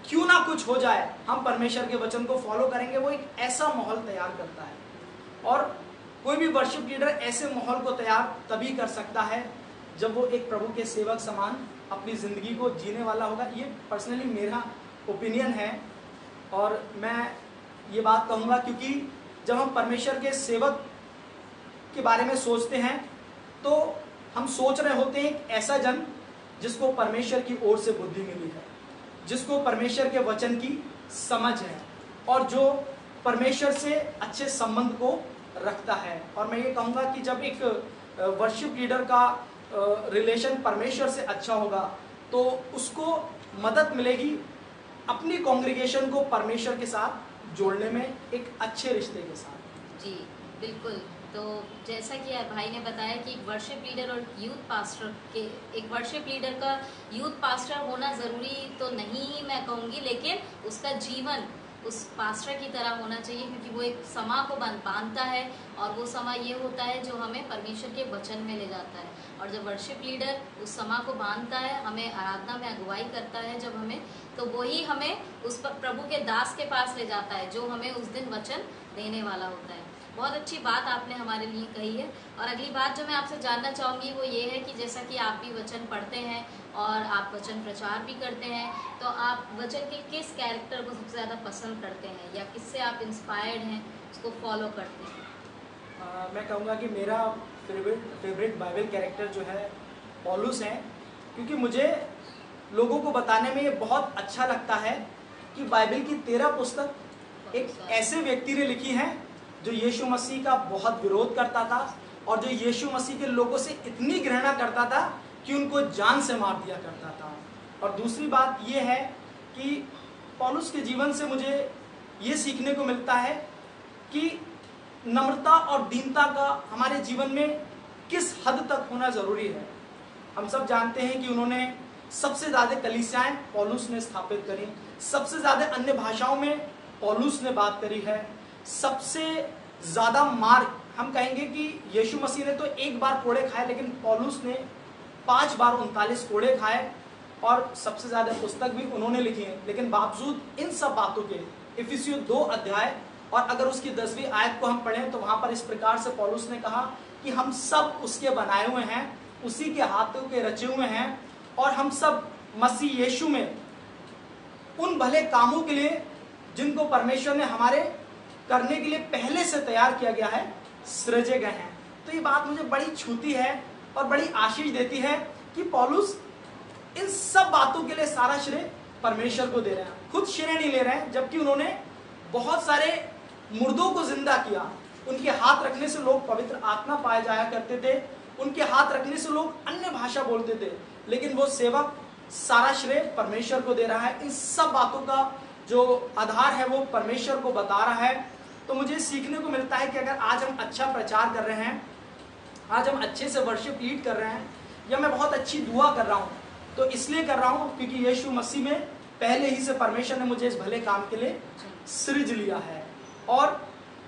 क्यों ना कुछ हो जाए, हम परमेश्वर के वचन को फॉलो करेंगे। वो एक ऐसा माहौल तैयार करता है, और कोई भी वर्शिप लीडर ऐसे माहौल को तैयार तभी कर सकता है जब वो एक प्रभु के सेवक समान अपनी ज़िंदगी को जीने वाला होगा। ये पर्सनली मेरा ओपिनियन है, और मैं ये बात कहूँगा क्योंकि जब हम परमेश्वर के सेवक के बारे में सोचते हैं तो हम सोच रहे होते हैं एक ऐसा जन जिसको परमेश्वर की ओर से बुद्धि मिली है, जिसको परमेश्वर के वचन की समझ है, और जो परमेश्वर से अच्छे संबंध को रखता है। और मैं ये कहूँगा कि जब एक वर्शिप लीडर का रिलेशन परमेश्वर से अच्छा होगा तो उसको मदद मिलेगी अपनी कॉन्ग्रीगेशन को परमेश्वर के साथ जोड़ने में, एक अच्छे रिश्ते के साथ। जी बिल्कुल। तो जैसा कि भाई ने बताया कि एक वर्शिप लीडर और यूथ पास्टर के, एक वर्शिप लीडर का यूथ पास्टर होना ज़रूरी तो नहीं मैं कहूँगी, लेकिन उसका जीवन उस पास्टर की तरह होना चाहिए, क्योंकि वो एक समा को बांधता है और वो समा ये होता है जो हमें परमेश्वर के वचन में ले जाता है। और जब वर्शिप लीडर उस समा को बांधता है, हमें आराधना में अगुवाई करता है जब हमें, तो वही हमें उस प्रभु के दास के पास ले जाता है जो हमें उस दिन वचन देने वाला होता है। बहुत अच्छी बात आपने हमारे लिए कही है। और अगली बात जो मैं आपसे जानना चाहूँगी वो ये है कि जैसा कि आप भी वचन पढ़ते हैं और आप वचन प्रचार भी करते हैं, तो आप वचन के किस कैरेक्टर को सबसे ज़्यादा पसंद करते हैं या किससे आप इंस्पायर्ड हैं, उसको फॉलो करते हैं? मैं कहूँगा कि मेरा फेवरेट बाइबल कैरेक्टर जो है पौलुस है, क्योंकि मुझे लोगों को बताने में ये बहुत अच्छा लगता है कि बाइबल की 13 पुस्तक एक ऐसे व्यक्ति ने लिखी है जो यीशु मसीह का बहुत विरोध करता था और जो यीशु मसीह के लोगों से इतनी घृणा करता था कि उनको जान से मार दिया करता था। और दूसरी बात ये है कि पौलुस के जीवन से मुझे ये सीखने को मिलता है कि नम्रता और दीनता का हमारे जीवन में किस हद तक होना ज़रूरी है। हम सब जानते हैं कि उन्होंने सबसे ज़्यादा कलीसियाएं पौलुस ने स्थापित करी, सबसे ज़्यादा अन्य भाषाओं में पौलुस ने बात करी है, सबसे ज़्यादा मार हम कहेंगे कि यीशु मसीह ने तो एक बार कोड़े खाए, लेकिन पौलुस ने 5 बार 39 कोड़े खाए और सबसे ज़्यादा पुस्तक भी उन्होंने लिखी है। लेकिन बावजूद इन सब बातों के इफिसियों 2 अध्याय और अगर उसकी 10वीं आयत को हम पढ़ें तो वहाँ पर इस प्रकार से पौलुस ने कहा कि हम सब उसके बनाए हुए हैं, उसी के हाथों के रचे हुए हैं और हम सब मसीह यीशु में उन भले कामों के लिए जिनको परमेश्वर ने हमारे करने के लिए पहले से तैयार किया गया है, सृजे गए हैं। तो ये बात मुझे बड़ी छूती है और बड़ी आशीष देती है कि पौलुस इन सब बातों के लिए सारा श्रेय परमेश्वर को दे रहे हैं, खुद श्रेय नहीं ले रहे हैं। जबकि उन्होंने बहुत सारे मुर्दों को जिंदा किया, उनके हाथ रखने से लोग पवित्र आत्मा पाए जाया करते थे, उनके हाथ रखने से लोग अन्य भाषा बोलते थे, लेकिन वो सेवक सारा श्रेय परमेश्वर को दे रहा है। इन सब बातों का जो आधार है वो परमेश्वर को बता रहा है। तो मुझे सीखने को मिलता है कि अगर आज हम अच्छा प्रचार कर रहे हैं, आज हम अच्छे से वर्शिप लीड कर रहे हैं, या मैं बहुत अच्छी दुआ कर रहा हूँ, तो इसलिए कर रहा हूँ क्योंकि यीशु मसीह में पहले ही से परमेश्वर ने मुझे इस भले काम के लिए सृज लिया है। और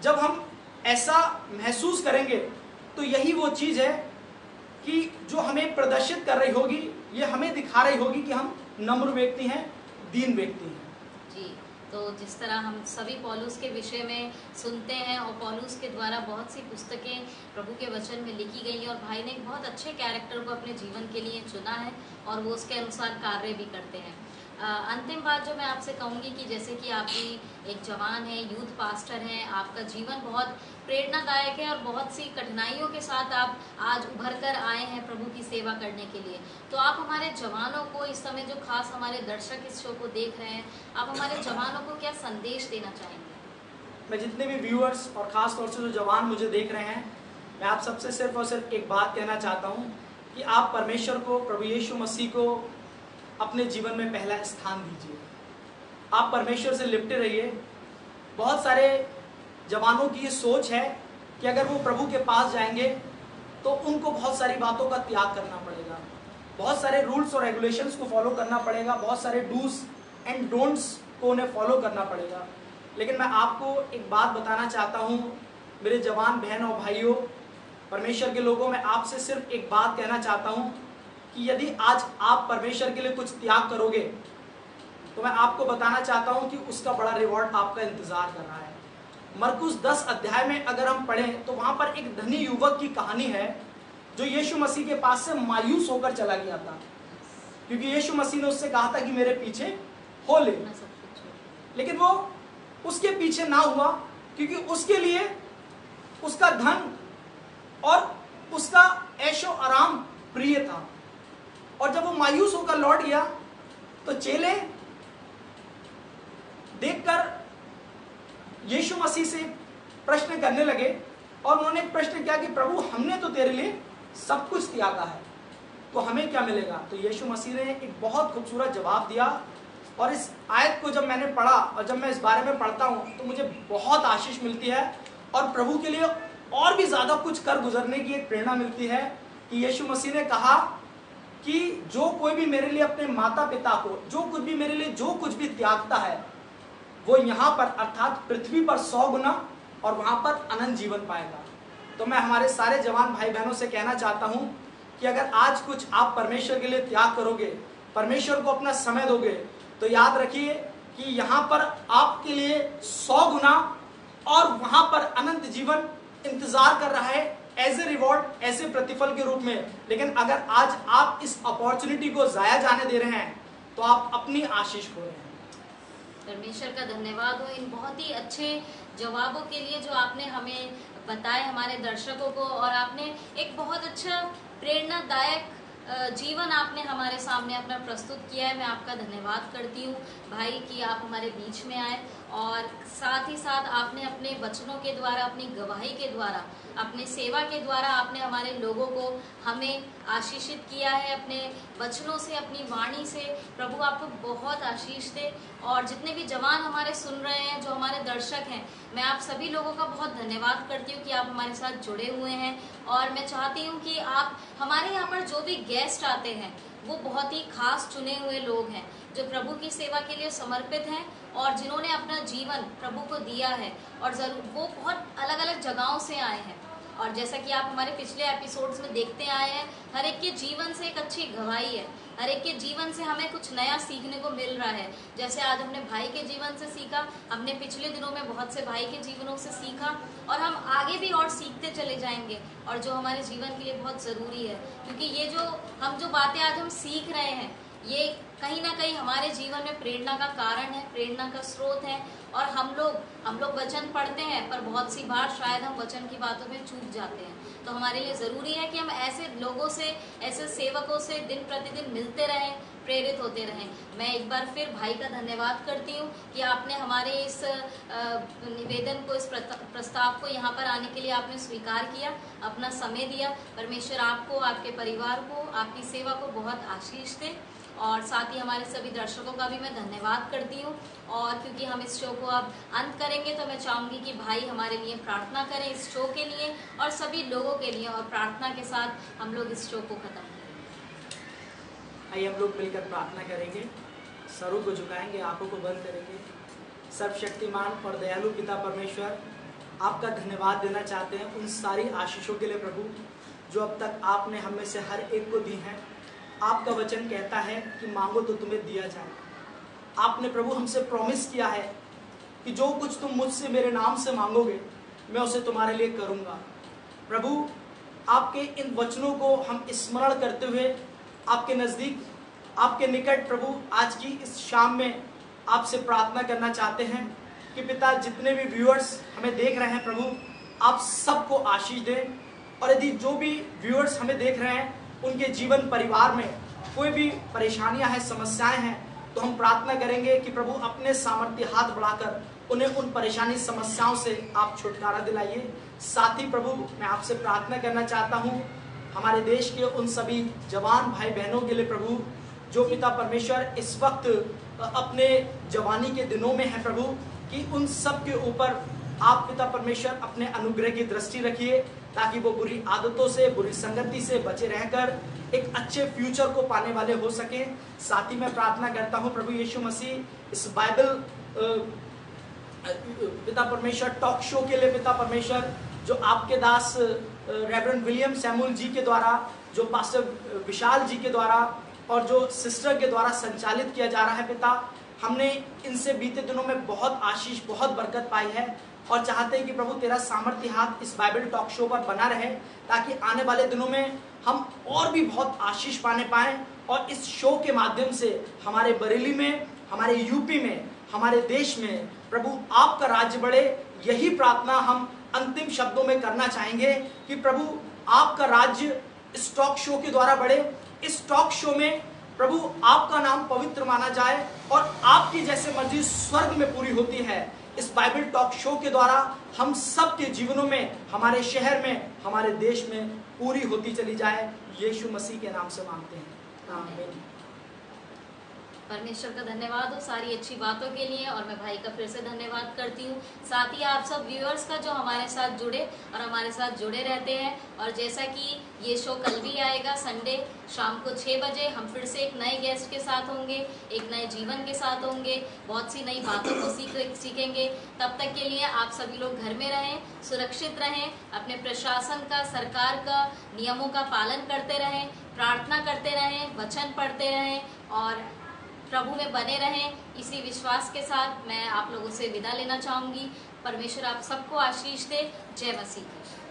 जब हम ऐसा महसूस करेंगे तो यही वो चीज़ है कि जो हमें प्रदर्शित कर रही होगी, ये हमें दिखा रही होगी कि हम नम्र व्यक्ति हैं, दीन व्यक्ति हैं। जी, तो जिस तरह हम सभी पौलुस के विषय में सुनते हैं और पौलुस के द्वारा बहुत सी पुस्तकें प्रभु के वचन में लिखी गई हैं और भाई ने एक बहुत अच्छे कैरेक्टर को अपने जीवन के लिए चुना है और वो उसके अनुसार कार्य भी करते हैं। अंतिम बात जो मैं आपसे कहूँगी कि जैसे कि आप भी एक जवान हैं, यूथ पास्टर हैं, आपका जीवन बहुत प्रेरणादायक है और बहुत सी कठिनाइयों के साथ आप आज उभर कर आए हैं प्रभु की सेवा करने के लिए। तो आप हमारे जवानों को इस समय, जो खास हमारे दर्शक इस शो को देख रहे हैं, आप हमारे जवानों को क्या संदेश देना चाहेंगे? मैं जितने भी व्यूअर्स और ख़ास तौर से जो जवान मुझे देख रहे हैं, मैं आप सबसे सिर्फ और सिर्फ एक बात कहना चाहता हूँ कि आप परमेश्वर को, प्रभु यीशु मसीह को अपने जीवन में पहला स्थान दीजिए। आप परमेश्वर से लिपटे रहिए। बहुत सारे जवानों की ये सोच है कि अगर वो प्रभु के पास जाएंगे तो उनको बहुत सारी बातों का त्याग करना पड़ेगा, बहुत सारे रूल्स और रेगुलेशंस को फॉलो करना पड़ेगा, बहुत सारे डूज एंड डोंट्स को उन्हें फॉलो करना पड़ेगा। लेकिन मैं आपको एक बात बताना चाहता हूँ, मेरे जवान बहन और भाइयों, परमेश्वर के लोगों, मैं आपसे सिर्फ एक बात कहना चाहता हूँ कि यदि आज आप परमेश्वर के लिए कुछ त्याग करोगे तो मैं आपको बताना चाहता हूँ कि उसका बड़ा रिवॉर्ड आपका इंतजार कर रहा है। मरकुस 10 अध्याय में अगर हम पढ़ें तो वहाँ पर एक धनी युवक की कहानी है जो यीशु मसीह के पास से मायूस होकर चला गया था, क्योंकि यीशु मसीह ने उससे कहा था कि मेरे पीछे हो ले, लेकिन वो उसके पीछे ना हुआ क्योंकि उसके लिए उसका धन और उसका ऐशो आराम प्रिय था। और जब वो मायूस होकर लौट गया तो चेले देखकर यीशु मसीह से प्रश्न करने लगे और उन्होंने एक प्रश्न किया कि प्रभु, हमने तो तेरे लिए सब कुछ त्यागा है, तो हमें क्या मिलेगा? तो यीशु मसीह ने एक बहुत खूबसूरत जवाब दिया। और इस आयत को जब मैंने पढ़ा और जब मैं इस बारे में पढ़ता हूँ तो मुझे बहुत आशीष मिलती है और प्रभु के लिए और भी ज़्यादा कुछ कर गुजरने की एक प्रेरणा मिलती है कि यीशु मसीह ने कहा कि जो कोई भी मेरे लिए अपने माता पिता को, जो कुछ भी मेरे लिए जो कुछ भी त्यागता है वो यहाँ पर अर्थात पृथ्वी पर 100 गुना और वहाँ पर अनंत जीवन पाएगा। तो मैं हमारे सारे जवान भाई बहनों से कहना चाहता हूँ कि अगर आज कुछ आप परमेश्वर के लिए त्याग करोगे, परमेश्वर को अपना समय दोगे, तो याद रखिए कि यहाँ पर आपके लिए 100 गुना और वहाँ पर अनंत जीवन इंतजार कर रहा है एज ए रिवॉर्ड, ऐसे प्रतिफल के रूप में। लेकिन अगर आज आप इस अपॉर्चुनिटी को जाया जाने दे रहे हैं तो आप अपनी आशीष खो रहे हैं। परमेश्वर का धन्यवाद हो इन बहुत ही अच्छे जवाबों के लिए जो आपने हमें बताए हमारे दर्शकों को, और आपने एक बहुत अच्छा प्रेरणादायक जीवन आपने हमारे सामने अपना प्रस्तुत किया है। मैं आपका धन्यवाद करती हूँ भाई कि आप हमारे बीच में आए, और साथ ही साथ आपने अपने वचनों के द्वारा, अपनी गवाही के द्वारा, अपने सेवा के द्वारा आपने हमारे लोगों को हमें आशीषित किया है अपने वचनों से, अपनी वाणी से। प्रभु आपको बहुत आशीष दे। और जितने भी जवान हमारे सुन रहे हैं, जो हमारे दर्शक हैं, मैं आप सभी लोगों का बहुत धन्यवाद करती हूँ कि आप हमारे साथ जुड़े हुए हैं। और मैं चाहती हूँ कि आप हमारे यहाँ पर जो भी गेस्ट आते हैं वो बहुत ही खास चुने हुए लोग हैं, जो प्रभु की सेवा के लिए समर्पित हैं और जिन्होंने अपना जीवन प्रभु को दिया है, और जरूर वो बहुत अलग अलग जगहों से आए हैं। और जैसा कि आप हमारे पिछले एपिसोड्स में देखते आए हैं, हर एक के जीवन से एक अच्छी गवाही है, हर एक के जीवन से हमें कुछ नया सीखने को मिल रहा है। जैसे आज हमने भाई के जीवन से सीखा, हमने पिछले दिनों में बहुत से भाई के जीवनों से सीखा, और हम आगे भी और सीखते चले जाएंगे, और जो हमारे जीवन के लिए बहुत ज़रूरी है। क्योंकि ये जो बातें आज हम सीख रहे हैं, ये कहीं ना कहीं हमारे जीवन में प्रेरणा का कारण है, प्रेरणा का स्रोत है। और हम लोग वचन पढ़ते हैं, पर बहुत सी बार शायद हम वचन की बातों में चूक जाते हैं। तो हमारे लिए ज़रूरी है कि हम ऐसे लोगों से, ऐसे सेवकों से दिन प्रतिदिन मिलते रहें, प्रेरित होते रहें। मैं एक बार फिर भाई का धन्यवाद करती हूँ कि आपने हमारे इस निवेदन को, इस प्रस्ताव को यहाँ पर आने के लिए आपने स्वीकार किया, अपना समय दिया। परमेश्वर आपको, आपके परिवार को, आपकी सेवा को बहुत आशीष दे। और साथ ही हमारे सभी दर्शकों का भी मैं धन्यवाद करती हूँ। और क्योंकि हम इस शो को अब अंत करेंगे, तो मैं चाहूँगी कि भाई हमारे लिए प्रार्थना करें इस शो के लिए और सभी लोगों के लिए, और प्रार्थना के साथ हम लोग इस शो को खत्म करें। आइए हम लोग मिलकर प्रार्थना करेंगे, सरों को झुकाएंगे, आंखों को बंद करेंगे। सर्वशक्तिमान और दयालु पिता परमेश्वर, आपका धन्यवाद देना चाहते हैं उन सारी आशीषों के लिए प्रभु, जो अब तक आपने हम में से हर एक को दी हैं। आपका वचन कहता है कि मांगो तो तुम्हें दिया जाए। आपने प्रभु हमसे प्रॉमिस किया है कि जो कुछ तुम मुझसे मेरे नाम से मांगोगे, मैं उसे तुम्हारे लिए करूंगा। प्रभु, आपके इन वचनों को हम स्मरण करते हुए आपके नज़दीक, आपके निकट प्रभु आज की इस शाम में आपसे प्रार्थना करना चाहते हैं कि पिता, जितने भी व्यूअर्स हमें देख रहे हैं प्रभु, आप सबको आशीष दें। और यदि जो भी व्यूअर्स हमें देख रहे हैं, उनके जीवन परिवार में कोई भी परेशानियां हैं, समस्याएं हैं, तो हम प्रार्थना करेंगे कि प्रभु अपने सामर्थ्य हाथ बढ़ाकर उन्हें उन परेशानी समस्याओं से आप छुटकारा दिलाइए। साथ ही प्रभु, मैं आपसे प्रार्थना करना चाहता हूँ हमारे देश के उन सभी जवान भाई बहनों के लिए प्रभु, जो पिता परमेश्वर इस वक्त अपने जवानी के दिनों में है प्रभु, कि उन सब के ऊपर आप पिता परमेश्वर अपने अनुग्रह की दृष्टि रखिए, ताकि वो बुरी आदतों से, बुरी संगति से बचे रहकर एक अच्छे फ्यूचर को पाने वाले हो सके। साथ ही मैं प्रार्थना करता हूँ प्रभु यीशु मसीह, इस बाइबल पिता परमेश्वर टॉक शो के लिए पिता परमेश्वर, जो आपके दास रेवरेंड विलियम सैमुअल जी के द्वारा, जो पास्टर विशाल जी के द्वारा और जो सिस्टर के द्वारा संचालित किया जा रहा है पिता, हमने इनसे बीते दिनों में बहुत आशीष, बहुत बरकत पाई है, और चाहते हैं कि प्रभु तेरा सामर्थ्य हाथ इस बाइबल टॉक शो पर बना रहे, ताकि आने वाले दिनों में हम और भी बहुत आशीष पाने पाएं, और इस शो के माध्यम से हमारे बरेली में, हमारे यूपी में, हमारे देश में प्रभु आपका राज्य बढ़े। यही प्रार्थना हम अंतिम शब्दों में करना चाहेंगे कि प्रभु आपका राज्य इस टॉक शो के द्वारा बढ़े। इस टॉक शो में प्रभु आपका नाम पवित्र माना जाए, और आपकी जैसे मर्जी स्वर्ग में पूरी होती है, इस बाइबल टॉक शो के द्वारा हम सब के जीवनों में, हमारे शहर में, हमारे देश में पूरी होती चली जाए। यीशु मसीह के नाम से मांगते हैं, आमीन। परमेश्वर का धन्यवाद हो सारी अच्छी बातों के लिए, और मैं भाई का फिर से धन्यवाद करती हूँ। साथ ही आप सब व्यूअर्स का जो हमारे साथ जुड़े और हमारे साथ जुड़े रहते हैं। और जैसा कि ये शो कल भी आएगा संडे शाम को 6 बजे, हम फिर से एक नए गेस्ट के साथ होंगे, एक नए जीवन के साथ होंगे, बहुत सी नई बातों को सीखेंगे। तब तक के लिए आप सभी लोग घर में रहें, सुरक्षित रहें, अपने प्रशासन का, सरकार का नियमों का पालन करते रहें, प्रार्थना करते रहें, वचन पढ़ते रहें और प्रभु में बने रहें। इसी विश्वास के साथ मैं आप लोगों से विदा लेना चाहूँगी। परमेश्वर आप सबको आशीष दे। जय मसीह की।